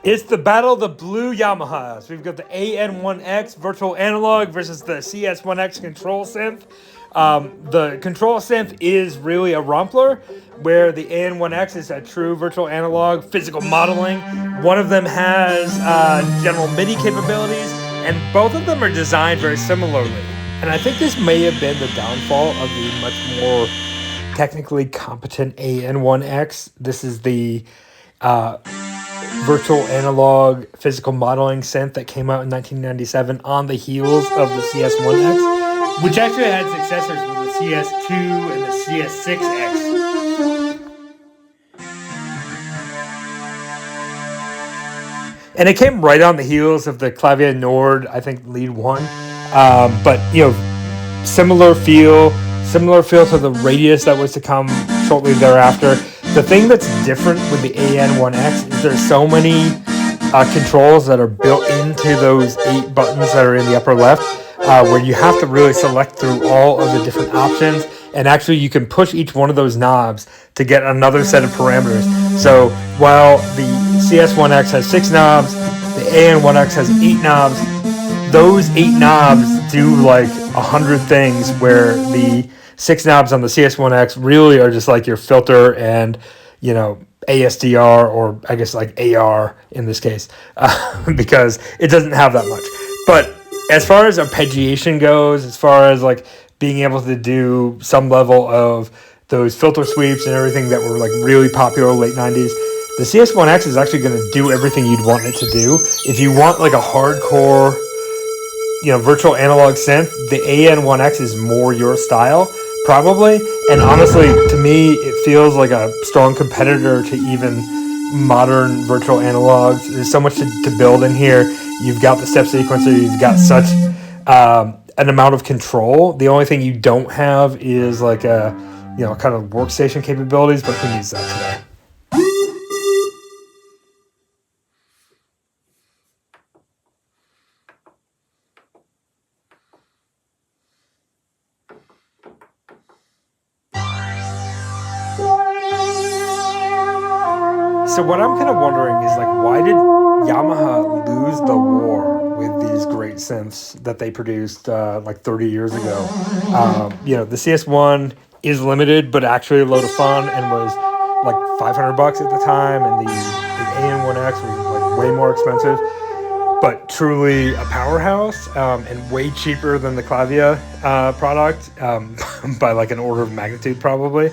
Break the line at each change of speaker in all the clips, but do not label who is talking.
It's the battle of the blue Yamahas. We've got the AN1X virtual analog versus the CS1X control synth. The control synth is really a Rumpler, where the AN1X is a true virtual analog physical modeling. One of them has general MIDI capabilities, and both of them are designed very similarly. And I think this may have been the downfall of the much more technically competent AN1X. This is the virtual analog physical modeling synth that came out in 1997 on the heels of the CS1X, which actually had successors with the CS2 and the CS6X. And it came right on the heels of the Clavier Nord, I think, Lead 1. But, similar feel to the Radius that was to come shortly thereafter. The thing that's different with the AN1X is there's so many controls that are built into those 8 buttons that are in the upper left, where you have to really select through all of the different options, and actually you can push each one of those knobs to get another set of parameters. So while the CS1X has 6 knobs, the AN1X has 8 knobs. Those 8 knobs do like 100 things, where the 6 knobs on the CS1X really are just like your filter and, ASDR, or I guess like AR in this case, because it doesn't have that much. But as far as arpeggiation goes, as far as like being able to do some level of those filter sweeps and everything that were like really popular late 90s, the CS1X is actually going to do everything you'd want it to do. If you want like a hardcore, virtual analog synth, the AN1X is more your style, probably. And honestly, to me, it feels like a strong competitor to even modern virtual analogs. There's so much to build in here. You've got the step sequencer, you've got such an amount of control. The only thing you don't have is like a, kind of workstation capabilities, but who needs that today? So what I'm kind of wondering is, like, why did Yamaha lose the war with these great synths that they produced like 30 years ago? The CS1 is limited, but actually a load of fun, and was like $500 at the time, and the AN1X was like way more expensive, but truly a powerhouse, and way cheaper than the Clavier product by like an order of magnitude probably.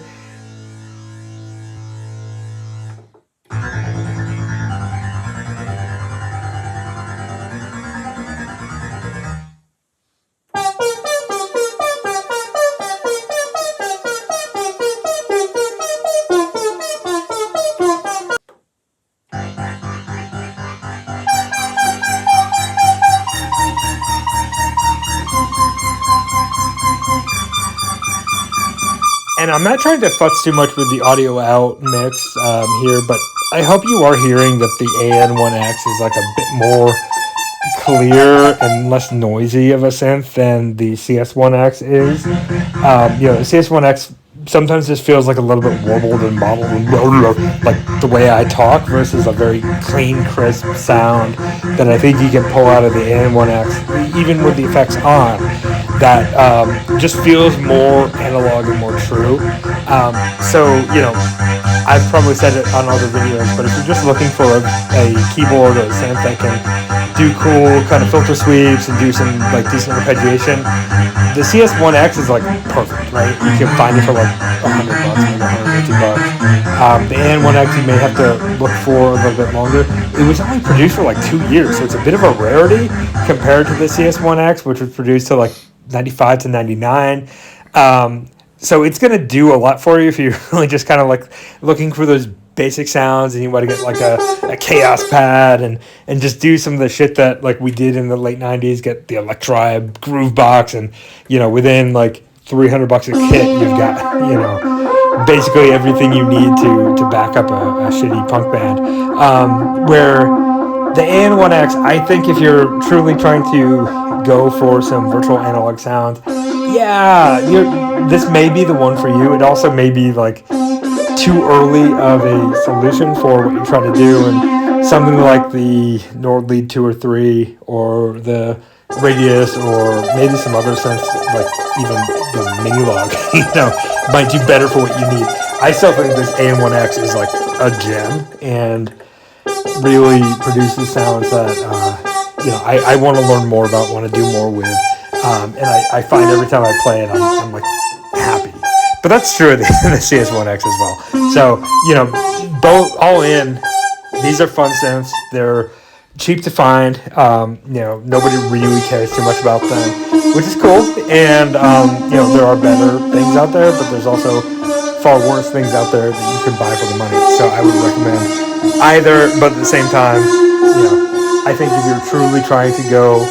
And I'm not trying to futz too much with the audio out mix here, but I hope you are hearing that the AN1X is like a bit more clear and less noisy of a synth than the CS1X is. The CS1X sometimes just feels like a little bit warbled and mottled and like the way I talk, versus a very clean, crisp sound that I think you can pull out of the AN1X, even with the effects on, that just feels more analog and more true. I've probably said it on other videos, but if you're just looking for a keyboard or a synth that can do cool kind of filter sweeps and do some like decent arpeggiation, the CS1X is like perfect, right? You can find it for like $100, maybe $150. The AN1X you may have to look for a little bit longer. It was only produced for like 2 years, so it's a bit of a rarity compared to the CS1X, which was produced to like 95 to 99. So it's going to do a lot for you if you're really just kind of like looking for those basic sounds, and you want to get like a chaos pad and just do some of the shit that like we did in the late 90s, get the Electribe groove box, and within like $300 a kit you've got basically everything you need to back up a shitty punk band. Where the AN1X, I think if you're truly trying to go for some virtual analog sound, this may be the one for you. It also may be like too early of a solution for what you're trying to do, and something like the Nord Lead 2 or 3 or the Radius or maybe some other synths, like even the Minilog, might do better for what you need. I still think this AN1X is like a gem and really produces sounds that I want to learn more about, want to do more with, and I find every time I play it, I'm like happy. But that's true of the CS1X as well. So both all in, these are fun synths. They're cheap to find. Nobody really cares too much about them, which is cool. And there are better things out there, but there's also far worse things out there that you can buy for the money. So I would recommend either, but at the same time, I think if you're truly trying to go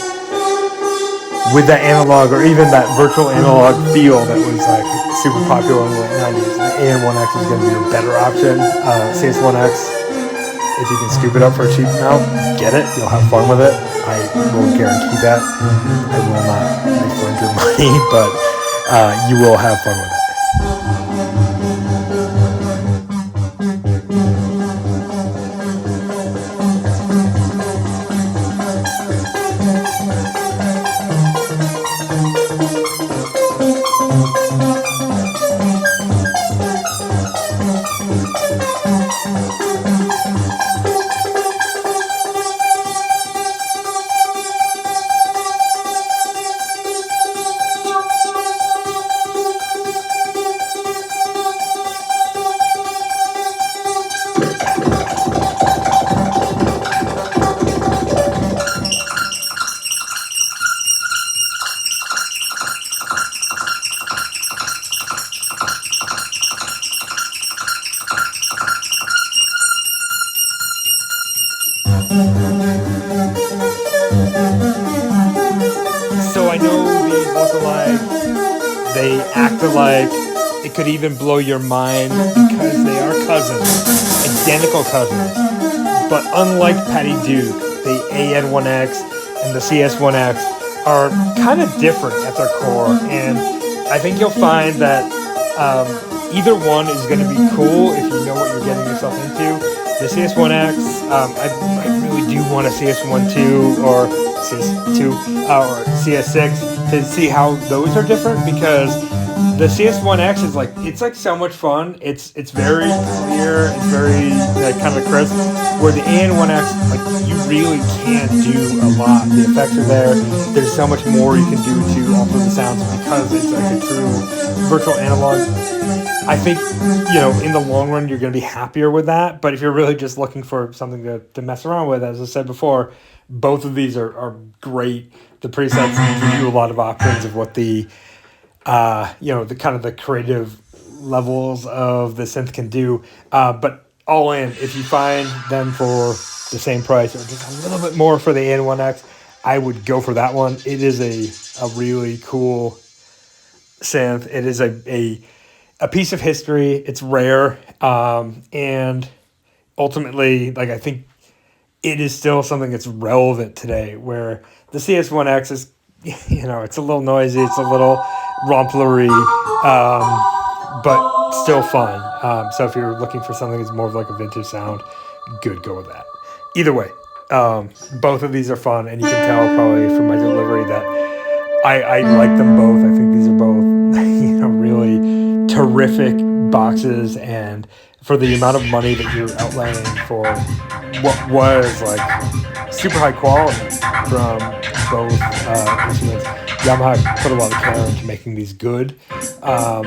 with that analog or even that virtual analog feel that was like super popular in the late 90s, the AN1X is going to be your better option. CS1X, if you can scoop it up for a cheap amount, get it. You'll have fun with it. I will guarantee that. I will not refund your money, but you will have fun with it. So I know these look alike, they act alike, it could even blow your mind because they are cousins, identical cousins. But unlike Patty Duke, the AN1X and the CS1X are kind of different at their core, and I think you'll find that either one is going to be cool if you know what you're getting yourself into. The CS1X, I really do want a CS1-2 or CS2 or CS6 to see how those are different, because the CS1X is it's so much fun. It's very clear. It's very kind of crisp. Where the AN1X, you really can't do a lot. The effects are there. There's so much more you can do to alter the sounds because it's like a true virtual analog. I think in the long run you're going to be happier with that. But if you're really just looking for something to mess around with, as I said before, both of these are great. The presets give you a lot of options of what the the kind of the creative levels of the synth can do. But all in, if you find them for the same price or just a little bit more for the AN1X, I would go for that one. It is a really cool synth. It is a piece of history. It's rare. And ultimately, I think it is still something that's relevant today, where the CS1X is, it's a little noisy, it's a little romplery, but still fun. So if you're looking for something that's more of a vintage sound, go with that. Either way, both of these are fun, and you can tell probably from my delivery that I like them both. I think these are both, really terrific boxes, and for the amount of money that you're outlaying for what was super high quality from both instruments, Yamaha put a lot of care into making these good.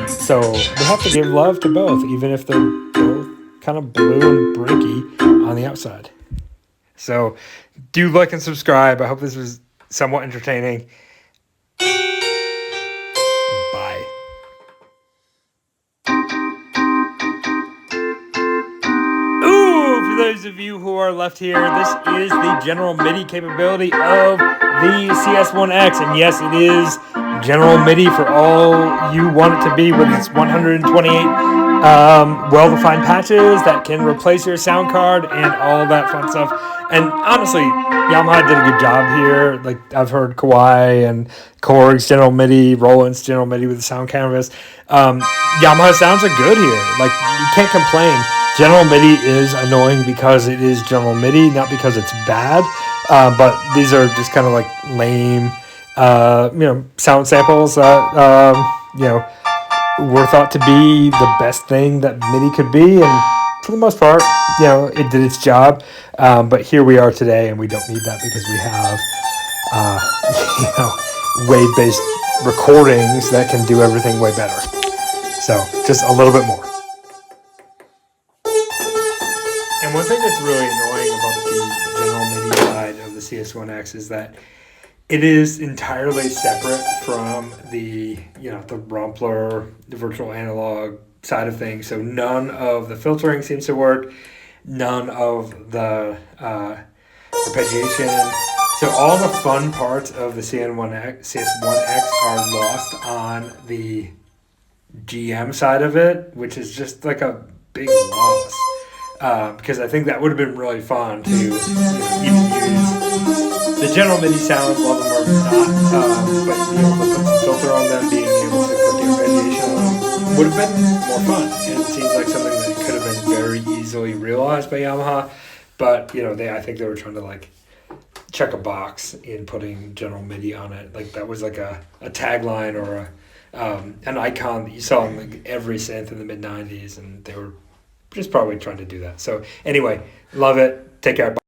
So we have to give love to both, even if they're both kind of blue and bricky on the outside. So do like and subscribe. I hope this was somewhat entertaining. Bye. For those of you who are left here, this is the general MIDI capability of the CS1X, and yes, it is general MIDI for all you want it to be, with its 128 well-defined patches that can replace your sound card and all that fun stuff. And honestly, Yamaha did a good job here. I've heard Kawai and Korg's general MIDI, Roland's general MIDI with the sound canvas. Yamaha sounds are good here. You can't complain. General MIDI is annoying because it is General MIDI, not because it's bad. But these are just kind of like lame, sound samples that were thought to be the best thing that MIDI could be, and for the most part, it did its job. But here we are today, and we don't need that because we have, wave-based recordings that can do everything way better. So just a little bit more. And one thing that's really annoying about the General MIDI side of the CS1X is that it is entirely separate from the Rumpler, the virtual analog side of things. So none of the filtering seems to work, none of the arpeggiation. So all the fun parts of the CS1X are lost on the GM side of it, which is just like a big loss. Because I think that would have been really fun to even use the General MIDI sounds, a lot of them are not, but being able to put some filter on them, being able to put the arpeggiation on them, would have been more fun. And it seems like something that could have been very easily realized by Yamaha, but I think they were trying to like check a box in putting General MIDI on it. Like that was like a tagline or an icon that you saw in like every synth in the mid-90s, and they were just probably trying to do that. So anyway, love it. Take care. Bye.